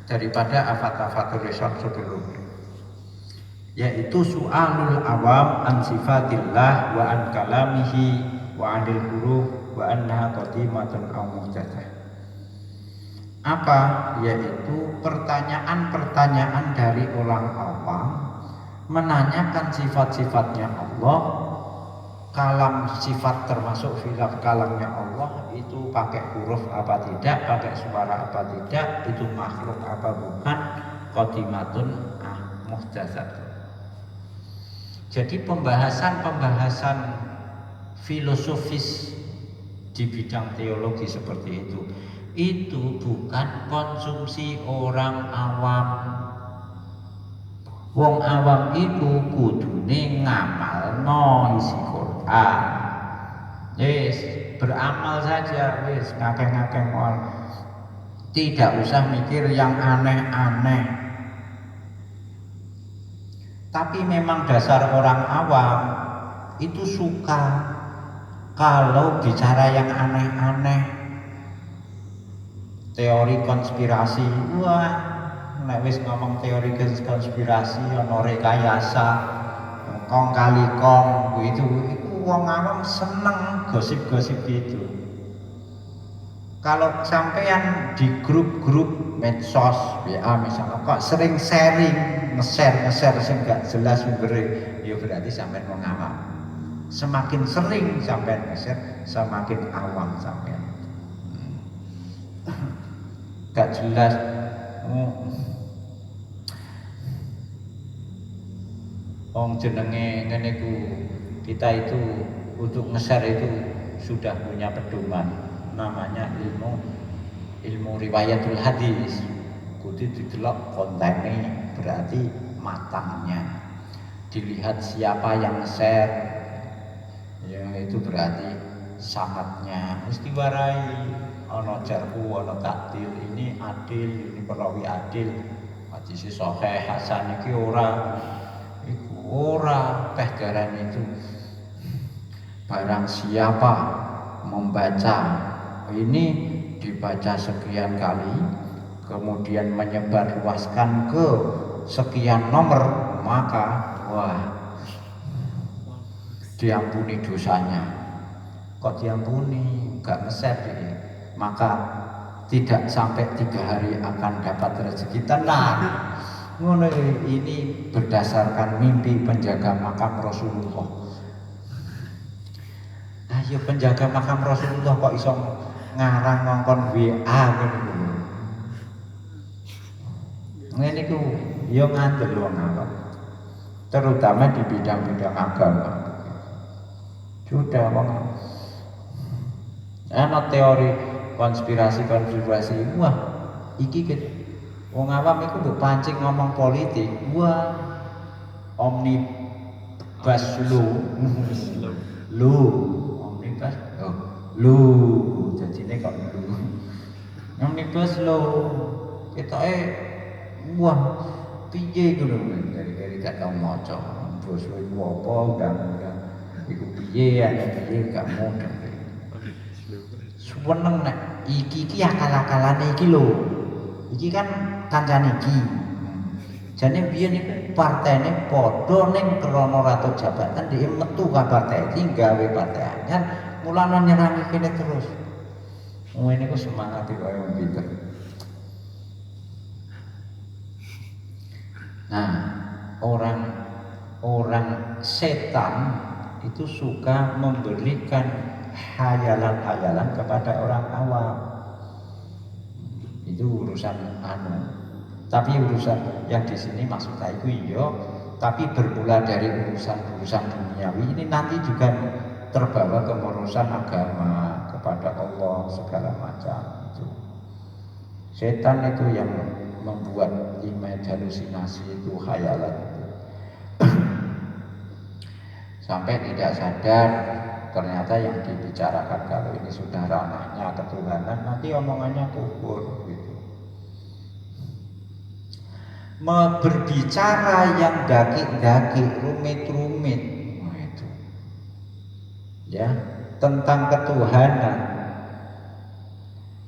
daripada afat-afatul lisan sebelumnya, yaitu su'alul awam an sifatillah wa an kalamihi wa anil huruf wa annaha qadimatun aw muhdatsah. Apa? Yaitu pertanyaan-pertanyaan dari orang awam menanyakan sifat-sifatnya Allah, kalam sifat termasuk filaf kalamnya Allah itu pakai huruf apa tidak, pakai suara apa tidak, itu makhluk apa bukan, qadimatun muhdatsatun. Jadi pembahasan filosofis di bidang teologi seperti itu bukan konsumsi orang awam. Wong awam itu kudune ngamalno isi Quran. Yes, beramal saja, wis ngakeh-ngakeh moal. Tidak usah mikir yang aneh-aneh. Tapi memang dasar orang awam itu suka kalau bicara yang aneh-aneh, teori konspirasi. Wah, nek wis ngomong teori konspirasi ono rekayasa, kong kali kong itu wong awam seneng gosip-gosip gitu. Kalau sampean di grup-grup medsos WA misalnya kok sering sharing, nge-share sing gak jelas sumbernya, ya berarti sampean wong awam. Semakin sering sampean nge-share, semakin awam sampean. Gak jelas. Wong jenenge ngene ku, kita itu untuk nge-share itu sudah punya pedoman, namanya ilmu riwayatul hadis. Kudu didelok kontennya, berarti matangnya. Dilihat siapa yang nge-share, ya itu berarti sanadnya mesti warai, ana jarhu, ana takdil, ini adil, ini perawi adil, hadis sahih hasan iki ora. Ora pehgaran itu barang siapa membaca ini dibaca sekian kali kemudian menyebarluaskan ke sekian nomor, maka wah diampuni dosanya. Kok diampuni? Gak nge-share ini, maka tidak sampai 3 hari akan dapat rezeki tenang. Ini berdasarkan mimpi penjaga makam Rasulullah. Ayo penjaga makam Rasulullah kok iso ngarang ngongkon WA ngono. Ngene iku ya ngandel wong awam. Terutama di bidang-bidang agama. Sudah wong ana teori konspirasi, wah iki wong awam itu mbok pancing ngomong politik, wah omnibus lu omnibus lu jadine kok lu omnibus lu ketoke wah piye ngono dari gak tau maca terus iku apa undang-undang iku piye gak mudah seneng nek iki akal-akalane iki lho iki kan kancane iki. Jane biyen iku partene padha ning krana ratu jabatan dhek metu ka partai iki gawe partai anyar, mulane nyerangi kene terus. Ngene iku semangat kaya wong pinter. Nah, orang setan itu suka memberikan hayalan-hayalan kepada orang awam. Itu urusan tapi urusan yang di sini maksud saya itu iya, tapi bermula dari urusan duniawi ini nanti juga terbawa ke urusan agama kepada Allah segala macam itu. Setan itu yang membuat image halusinasi itu khayalan itu. Sampai tidak sadar ternyata yang dibicarakan kalau ini sudah ranahnya ketuhanan nanti omongannya kufur gitu. Berbicara yang daki-daki rumit-rumit itu ya tentang ketuhanan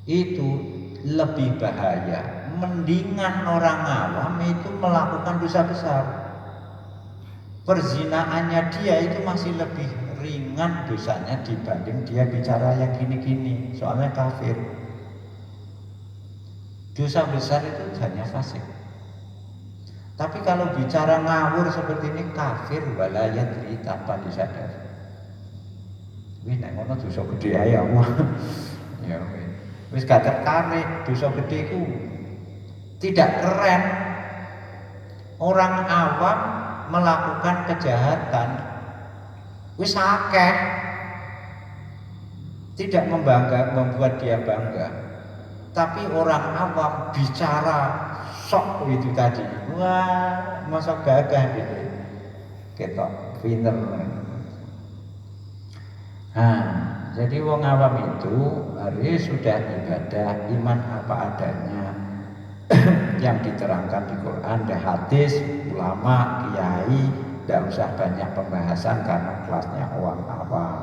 itu lebih bahaya. Mendingan orang awam itu melakukan dosa besar. Perzinaannya dia itu masih lebih ringan dosanya dibanding dia bicara yang gini-gini, soalnya kafir. Dosa besar itu hanya fasik. Tapi kalau bicara ngawur seperti ini kafir walayadri tanpa disadari. Wih, nek ngono dosa gede ae Allah. Ya wis gak tertarik, dosa gede itu tidak keren. Orang awam melakukan kejahatan wis akeh, tidak membuat dia bangga. Tapi orang awam bicara sok itu tadi, wah masa gagah gitu, ketok pinter. Nah, jadi wong awam itu hari sudah ibadah iman apa adanya yang diterangkan di Quran dan hadis, ulama, kiai, tidak usah banyak pembahasan karena kelasnya orang awam.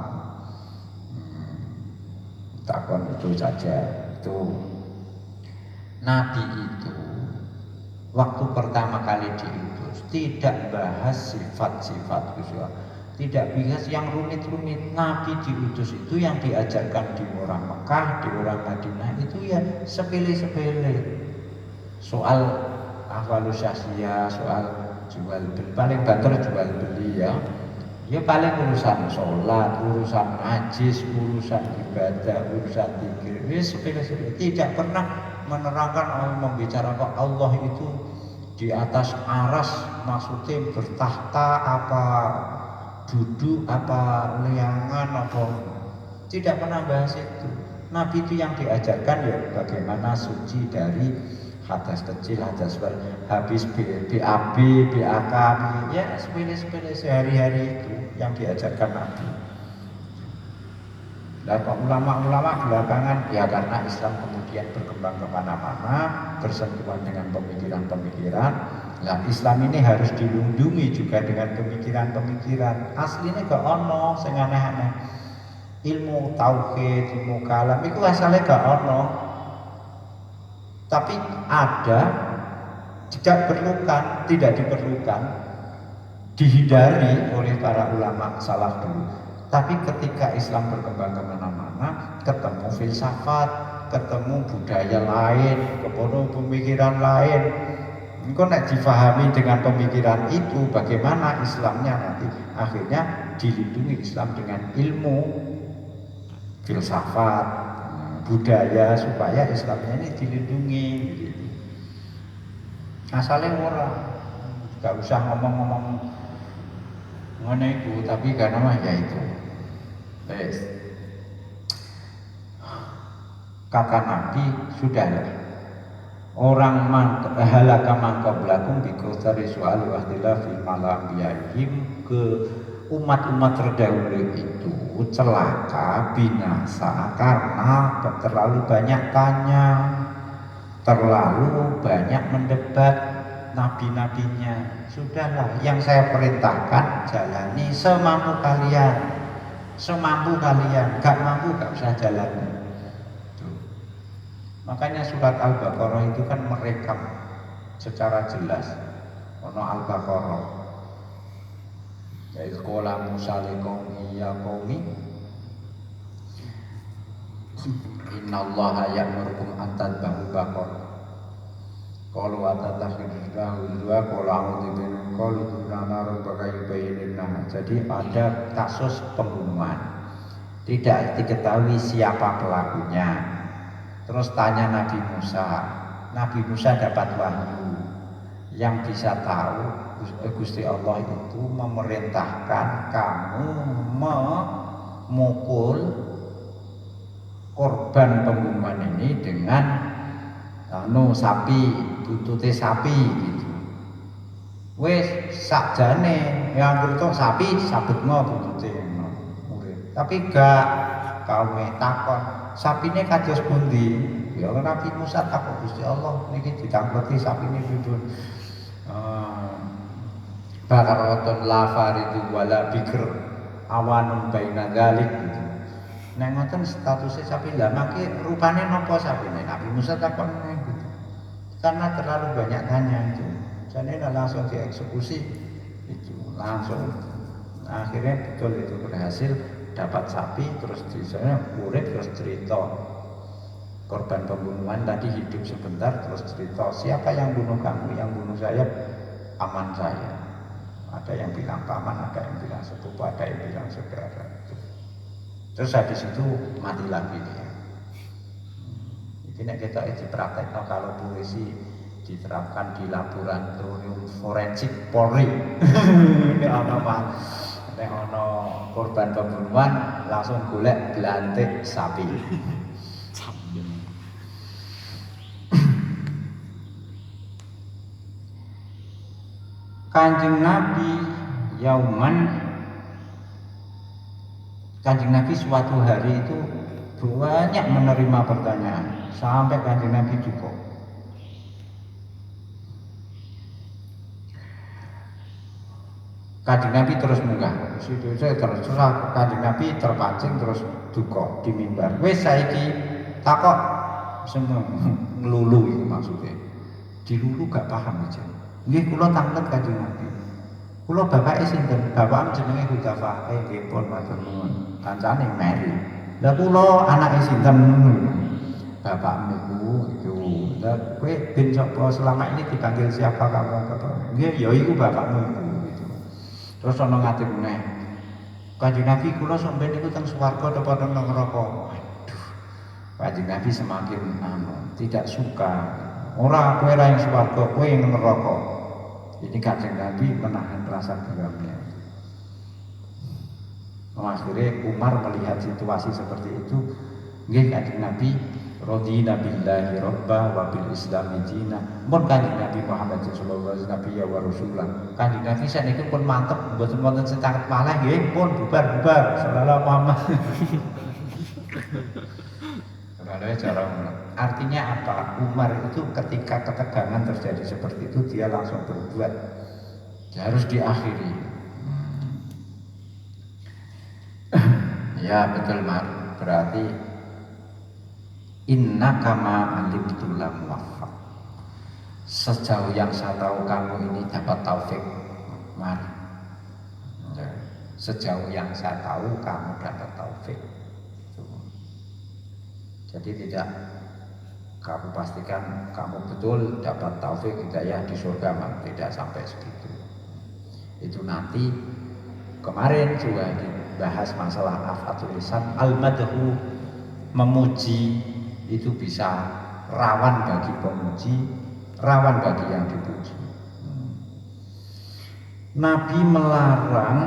Takon itu saja itu. Nabi itu waktu pertama kali diutus tidak bahas sifat-sifat khusus, tidak bahas yang rumit-rumit. Nabi diutus itu yang diajarkan di orang Mekah, di orang Madinah itu ya sepele-sepele. Soal avalusasiya, soal jual beli, paling banter jual beli ya. Ya paling urusan sholat, urusan najis, urusan ibadah, urusan zikir, ya sepele-sepele. Tidak pernah menerangkan membicarakan Allah itu di atas aras, maksudnya bertahta apa duduk apa liangan apa, tidak pernah bahas itu. Nabi itu yang diajarkan ya bagaimana suci dari hadas kecil, hadas besar, habis BAB, BAK, ya sepele-sepele sehari-hari itu yang diajarkan Nabi. Dan ulama-ulama belakangan ya karena Islam kemudian berkembang kemana-mana, bersentuhan dengan pemikiran-pemikiran. Nah Islam ini harus dilindungi juga dengan pemikiran-pemikiran. Aslinya gak ono sing aneh-aneh. Ilmu tauhid, ilmu kalam itu asalnya gak ono. Tapi ada, tidak diperlukan, dihindari oleh para ulama salaf dulu. Tapi ketika Islam berkembang kemana-mana, ketemu filsafat, ketemu budaya lain, ketemu pemikiran lain. Engkau nak difahami dengan pemikiran itu, bagaimana Islamnya nanti akhirnya dilindungi Islam dengan ilmu filsafat, budaya supaya Islamnya ini dilindungi. Asalnya orang, gak usah ngomong-ngomong mengenai itu, tapi karena mah ya itu. Kata Nabi, sudahlah. Orang halaka man qablakum bi kautsari su'al wa ikhtilafi malambiyaihim, ke umat-umat terdahulu itu celaka binasa karena terlalu banyak tanya, terlalu banyak mendebat nabi-nabinya. Sudahlah, yang saya perintahkan jalani semampu kalian. Semampu kalian, gak mampu gak usah jalani. Tuh. Makanya surat Al-Baqarah itu kan merekam secara jelas. Ono Al-Baqarah. Yaitu qala Musa liqaumi ya qaumi innallaha ya'murukum an tadhbahu baqarah. Qalu atatakhidunahu wa qala a'udzu billahi qalu tunana rabbaka yubayyinun. Jadi ada kasus pembunuhan, tidak diketahui siapa pelakunya. Terus tanya Nabi Musa. Nabi Musa dapat wahyu yang bisa tahu Gusti Allah itu memerintahkan kamu memukul korban pembunuhan ini dengan sapi, buntute sapi gitu. Wes sakjane yang bertok sapi sabetno buntute. Tapi gak kaum takon sapine kados pundi? Ya Nabi Musa takon Gusti Allah niki ditangkleti sapine pindun. Bakaratun la faridu wala bikr awanun baina dzalik gitu. nek ngoten statusnya sapi lah maki rupane nopo sapine Nabi Musa takon gitu. Karena terlalu banyak tanya itu. Jadi langsung dieksekusi itu langsung akhirnya betul itu berhasil dapat sapi terus di sana urip terus cerita korban pembunuhan tadi hidup sebentar terus cerita siapa yang bunuh kamu, yang bunuh saya paman saya. Ada yang bilang paman, ada yang bilang sepupu, ada yang bilang saudara. Terus habis itu mati lagi dia. Ini kita dipraktekkan kalau polisi diterapkan di laboratorium forensik Polri. Ini ono korban pembunuhan langsung golek belantik sapi. Kanjeng Nabi Kanjeng Nabi suatu hari itu banyak menerima pertanyaan sampai Kanjeng Nabi cukup. Kanjeng Nabi terus munggah, terus Kanjeng Nabi terpancing terus duka di mimbar. Wes saiki takok seneng ngelulu itu maksudnya. Dilulu gak paham aja. Nggih kula tanglet Kanjeng Nabi. Kula bapake sinten? Bapak jenenge Hudzafa. Nggih pun matur nuwun. Kancane Mary. Lah kula anake sinten? Bapak niku itu. Lah kowe bin sapa selama ini dipanggil siapa kamu? Nggih ya iku bapakmu iku gitu. Terus ana ngatur meneh. Kanjeng Nabi kula sampeyan niku teng swarga apa teng neraka? Waduh. Kanjeng Nabi semakin tidak suka. Ora kowe ra yang swarga, kowe yang neraka. Ini Kanjeng Nabi menahan rasa geramnya. Akhirnya Umar melihat situasi seperti itu, nggih Kanjeng Nabi radhina billahi rabba wa bil islami dina. Mun Kanjeng Nabi Muhammad sallallahu alaihi wasallam wa rasulah. Kanjeng Nabi sakniki pun mantep mboten wonten sing caket malih nggih, pun bubar-bubar sallallahu Muhammad. Artinya apa? Umar itu ketika ketegangan terjadi seperti itu dia langsung berbuat. Dia harus diakhiri. Ya betul Mar. Berarti inna kama alimtu lam waffaq. Sejauh yang saya tahu kamu ini dapat taufik Mar. Sejauh yang saya tahu kamu dapat taufik. Jadi tidak kamu pastikan kamu betul dapat taufik hidayah di surga, tidak sampai segitu. Itu nanti kemarin juga dibahas masalah afatul lisan, al-madhu memuji itu bisa rawan bagi pemuji, rawan bagi yang dipuji. Nabi melarang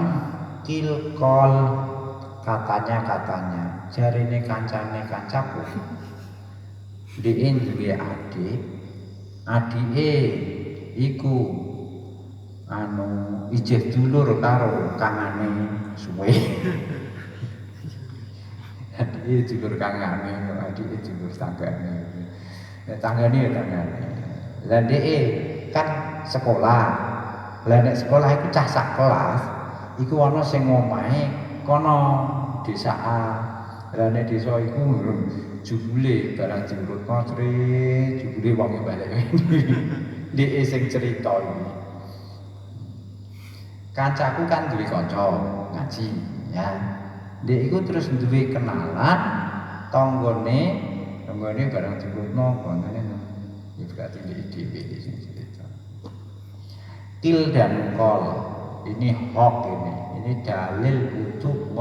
kilkol katanya jarine kancane kancaku dhek duwe adike iku ijeh dulur karo kangane suwe. Adike dulur kangane, adike dulur tanggane. Tanggane ya tanggane. Lah dhek kan sekolah. Lah nek sekolah iku cah sak kelas, iku ana sing omahe kono desa A. Lah nek desa iku jebule barang diurut kocre, jebule wong balik. Dhek sing cerita iki. Kancaku kan duwe kanca ngaji, ya. Dhek iku terus duwe kenalan tanggane barang diurutno kontene. Ya berarti dhek dhewe sing cerita. Til dan kol ini hok ini dalil untuk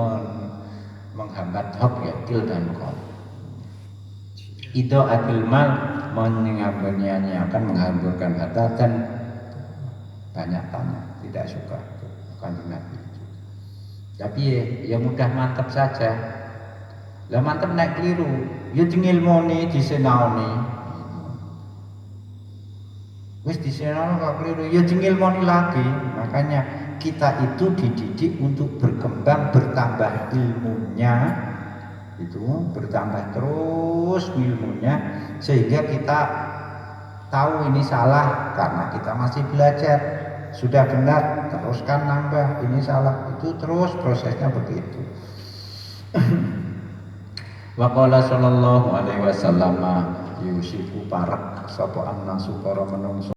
menghambat hak ya til dan kol. Itu akil mal akan menghamburkan harta dan banyak tanya, tidak suka Kanjeng Nabi itu. Tapi ya mudah mantap saja. Lah mantap naik keliru, ya ngilmoni disenaoni. Wis disenaoni kok keliru, ya ngilmoni lagi. Makanya kita itu dididik untuk berkembang, bertambah ilmunya, itu bertambah terus ilmunya sehingga kita tahu ini salah karena kita masih belajar. Sudah benar teruskan nambah, ini salah, itu terus prosesnya begitu. Wa qala sallallahu alaihi wasallam yusiku parak sapa annasu para menungso